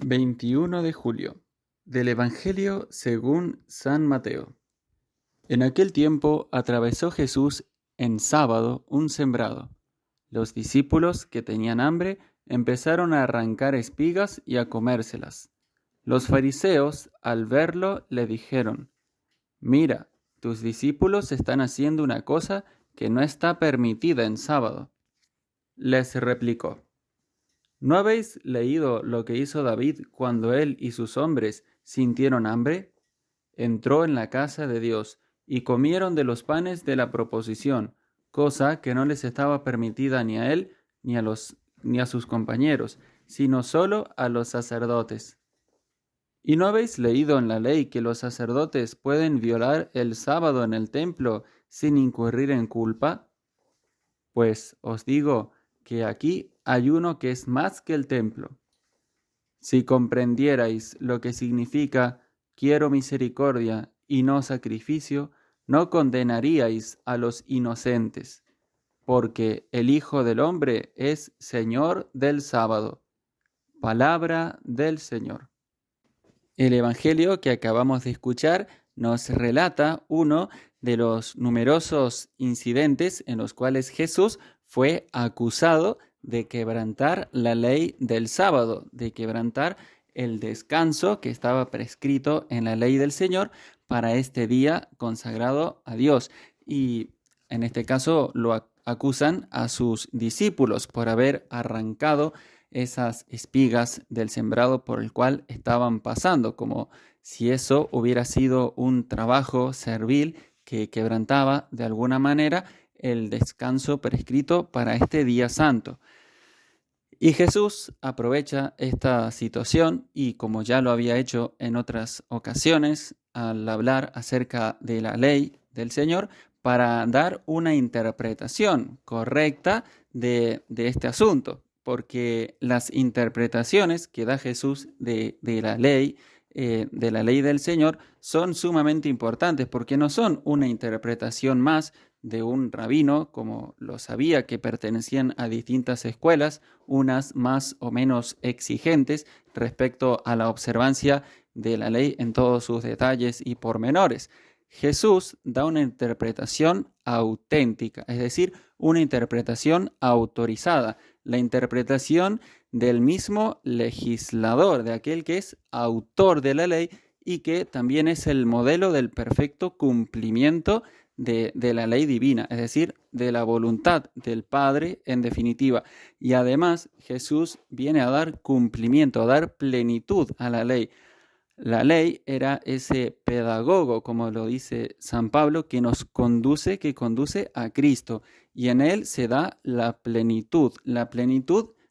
21 de julio del Evangelio según San Mateo. En aquel tiempo atravesó Jesús en sábado un sembrado. Los discípulos que tenían hambre empezaron a arrancar espigas y a comérselas. Los fariseos, al verlo, le dijeron: «Mira, tus discípulos están haciendo una cosa que no está permitida en sábado». Les replicó: ¿No habéis leído lo que hizo David cuando él y sus hombres sintieron hambre? Entró en la casa de Dios y comieron de los panes de la proposición, cosa que no les estaba permitida ni a él ni a sus compañeros, sino solo a los sacerdotes. ¿Y no habéis leído en la ley que los sacerdotes pueden violar el sábado en el templo sin incurrir en culpa? Pues os digo que aquí hay uno que es más que el templo. Si comprendierais lo que significa quiero misericordia y no sacrificio, no condenaríais a los inocentes, porque el Hijo del Hombre es Señor del sábado. Palabra del Señor. El Evangelio que acabamos de escuchar nos relata uno de los numerosos incidentes en los cuales Jesús fue acusado de quebrantar la ley del sábado, de quebrantar el descanso que estaba prescrito en la ley del Señor para este día consagrado a Dios. Y en este caso lo acusan a sus discípulos por haber arrancado esas espigas del sembrado por el cual estaban pasando, como si eso hubiera sido un trabajo servil que quebrantaba de alguna manera el descanso prescrito para este día santo. Y Jesús aprovecha esta situación y, como ya lo había hecho en otras ocasiones al hablar acerca de la ley del Señor, para dar una interpretación correcta de este asunto, porque las interpretaciones que da Jesús de la ley del Señor son sumamente importantes, porque no son una interpretación más de un rabino, como lo sabía, que pertenecían a distintas escuelas, unas más o menos exigentes respecto a la observancia de la ley en todos sus detalles y pormenores. Jesús da una interpretación auténtica, es decir, una interpretación autorizada, la interpretación del mismo legislador, de aquel que es autor de la ley y que también es el modelo del perfecto cumplimiento de la ley divina, es decir, de la voluntad del Padre en definitiva. Y además Jesús viene a dar cumplimiento, a dar plenitud a la ley. La ley era ese pedagogo, como lo dice San Pablo, que conduce a Cristo. Y en él se da la plenitud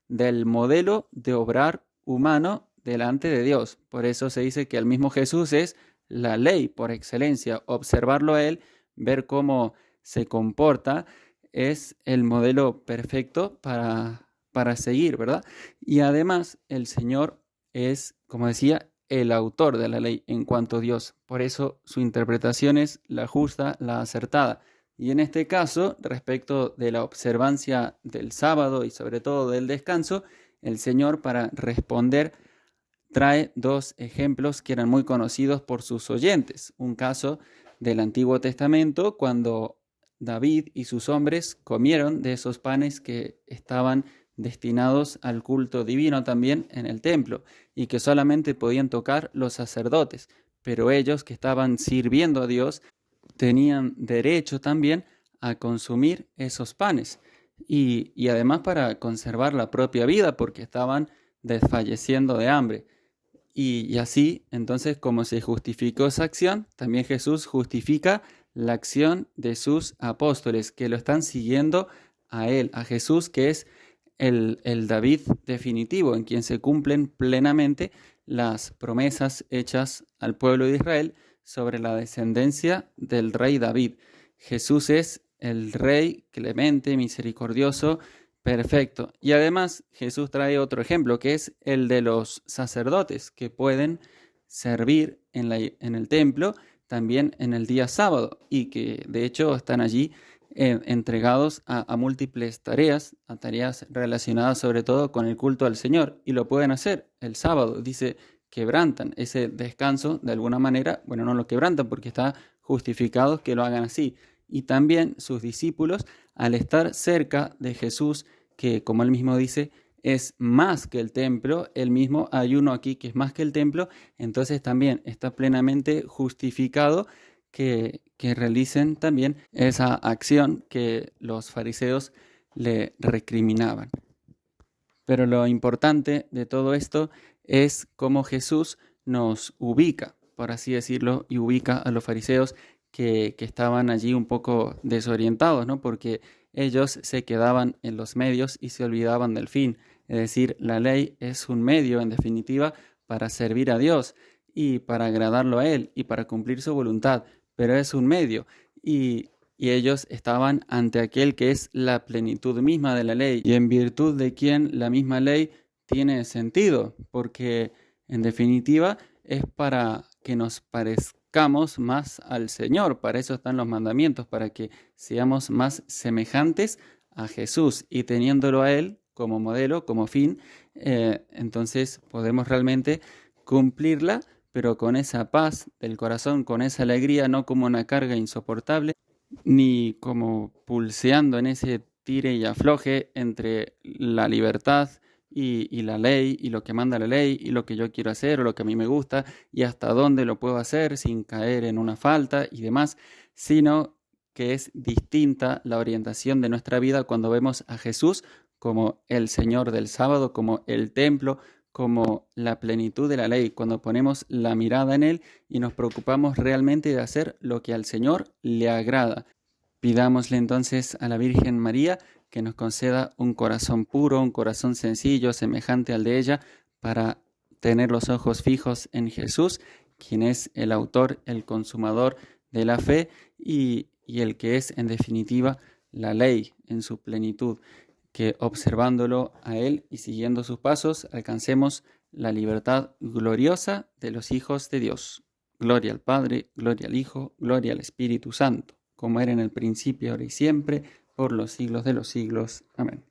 del modelo de obrar humano delante de Dios. Por eso se dice que el mismo Jesús es la ley por excelencia. Observarlo a él, ver cómo se comporta, es el modelo perfecto para seguir, ¿verdad? Y además el Señor es, como decía, el autor de la ley en cuanto a Dios. Por eso su interpretación es la justa, la acertada. Y en este caso, respecto de la observancia del sábado y sobre todo del descanso, el Señor, para responder, trae dos ejemplos que eran muy conocidos por sus oyentes. Un caso del Antiguo Testamento, cuando David y sus hombres comieron de esos panes que estaban destinados al culto divino también en el templo y que solamente podían tocar los sacerdotes, pero ellos que estaban sirviendo a Dios tenían derecho también a consumir esos panes y además para conservar la propia vida porque estaban desfalleciendo de hambre. Y así, entonces, como se justificó esa acción, también Jesús justifica la acción de sus apóstoles que lo están siguiendo a él, a Jesús, que es el David definitivo, en quien se cumplen plenamente las promesas hechas al pueblo de Israel sobre la descendencia del rey David. Jesús es el rey clemente, misericordioso, perfecto. Y además Jesús trae otro ejemplo, que es el de los sacerdotes, que pueden servir en el templo también en el día sábado y que de hecho están allí entregados a múltiples tareas, a tareas relacionadas sobre todo con el culto al Señor, y lo pueden hacer el sábado. Dice, quebrantan ese descanso de alguna manera. Bueno, no lo quebrantan porque está justificado que lo hagan así. Y también sus discípulos, al estar cerca de Jesús, que como él mismo dice, es más que el templo, él mismo, hay uno aquí que es más que el templo, entonces también está plenamente justificado que realicen también esa acción que los fariseos le recriminaban. Pero lo importante de todo esto es cómo Jesús nos ubica, por así decirlo, y ubica a los fariseos que estaban allí un poco desorientados, ¿no? Porque ellos se quedaban en los medios y se olvidaban del fin. Es decir, la ley es un medio, en definitiva, para servir a Dios y para agradarlo a Él y para cumplir su voluntad, pero es un medio. Y ellos estaban ante aquel que es la plenitud misma de la ley y en virtud de quien la misma ley tiene sentido, porque en definitiva es para que nos parezcamos más al Señor, para eso están los mandamientos, para que seamos más semejantes a Jesús y teniéndolo a Él como modelo, como fin, entonces podemos realmente cumplirla, pero con esa paz del corazón, con esa alegría, no como una carga insoportable, ni como pulseando en ese tire y afloje entre la libertad y la ley, y lo que manda la ley, y lo que yo quiero hacer, o lo que a mí me gusta, y hasta dónde lo puedo hacer sin caer en una falta y demás, sino que es distinta la orientación de nuestra vida cuando vemos a Jesús como el Señor del sábado, como el templo, como la plenitud de la ley, cuando ponemos la mirada en Él y nos preocupamos realmente de hacer lo que al Señor le agrada. Pidámosle entonces a la Virgen María que nos conceda un corazón puro, un corazón sencillo, semejante al de ella, para tener los ojos fijos en Jesús, quien es el autor, el consumador de la fe y el que es en definitiva la ley en su plenitud, que observándolo a Él y siguiendo sus pasos alcancemos la libertad gloriosa de los hijos de Dios. Gloria al Padre, gloria al Hijo, gloria al Espíritu Santo, como era en el principio, ahora y siempre, por los siglos de los siglos. Amén.